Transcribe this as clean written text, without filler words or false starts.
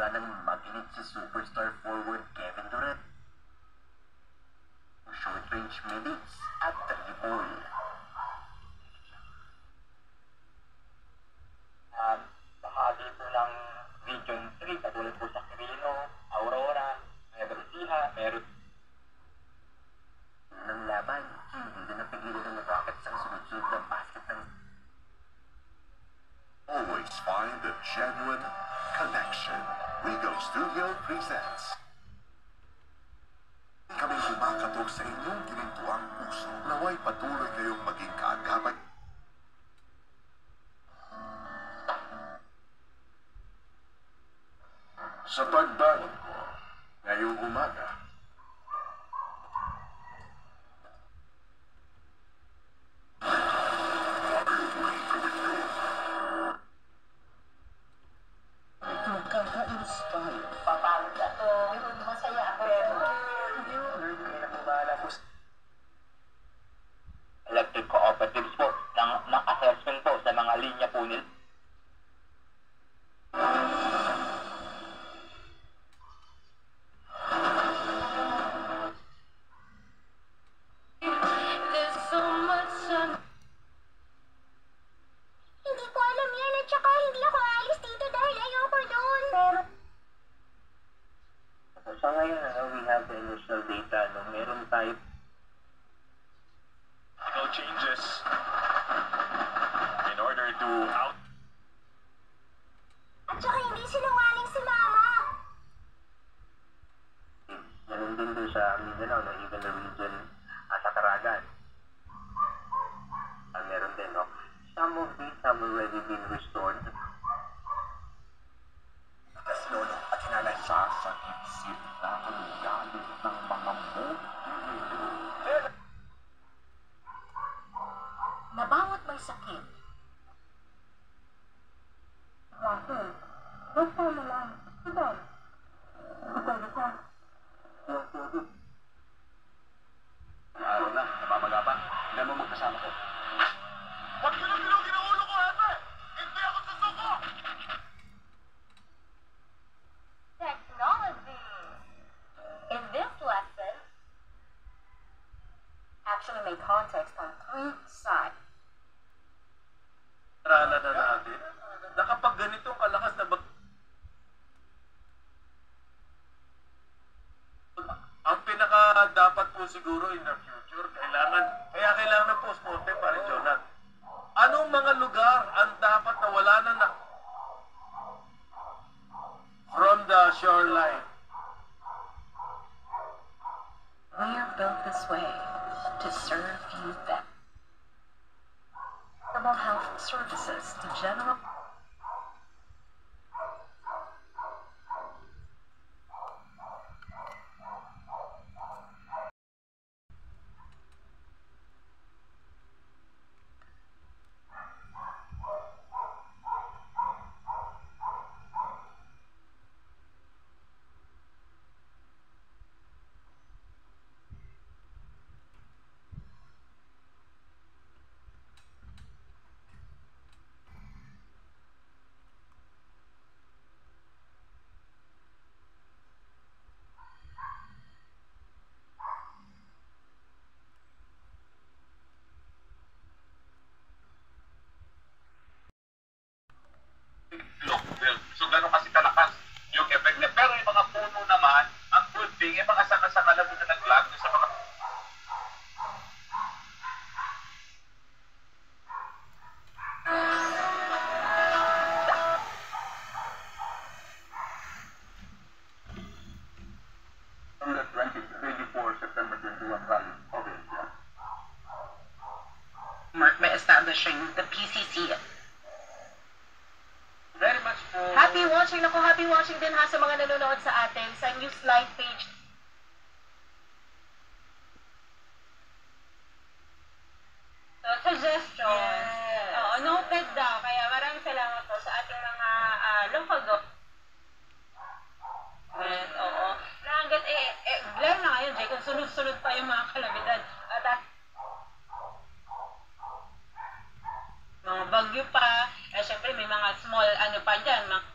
nagsimula ng mag-init si superstar forward Kevin Durant. Short-range medics at triple. Bahagi po ng Region 3, katulad po sa Quirino, Aurora, Nueva Ecija, meron ng laban, hindi na napigilan ng Rockets ang sunod-sunod na basket ng... Always find a genuine connection. Wigo Studio presents. Kaming kumakatok sa inyong ginintuang puso. Naway patuloy kayong maging kaagapay. Sa pagbangon ko, ngayong umaga, magkakainis tayo. papangit ako. Masaya ako. Lord, kayo na kung bahala po. Electric cooperatives po, ng assessment po sa mga linya po nila. Hindi ko alam yan at saka hindi ako alis dito dahil ayoko doon. Pero So ngayon, we have the initial data. Meron tayo no changes in order to out. at saka hindi sinungaling si Mama. Ganun din doon sa Mindanao, no? Even the region sa Caragan. Meron din, no? Some of these have already been restored. At lolo at hinalay sa isip na ang galit ng mga Nabawat may sakit. Bakit? Basta mo lang. Ito. Ito ka. araw na, napapagapan. Hindi mo magkasama ko. Huwag ka na bilugin ang ulo ko, Hepe! Hindi ako susuko! Technology. In this lesson, actually made context on 3 sides. Arala na natin na kapag ganitong kalakas na ang pinaka dapat po siguro in the future, kaya kailangan ng post-mortem pa rin, Jonat. Anong mga lugar ang dapat na wala na from the shoreline? We are built this way to serve you better. Health services to general. So gano'n kasi kalakas yung effect niya. Pero yung mga puno naman, ang good thing, yung mga sanga-sanga lang na nag-lag sa mga... From the 24 September 21 rally. Okay, yeah. Mark by establishing the PCC. Very much for... Happy watching! Naku, happy watching din ha sa mga nanonood sa atin sa Newsline page. So, suggestions. Oo, noted daw. Kaya maraming salamat po sa ating mga local government. Oo. Na hanggat, lalo na ngayon, Jay, kung sunod-sunod pa yung mga kalamidad. At mga bagyo pa. Syempre, may mga small, ano pa dyan, mga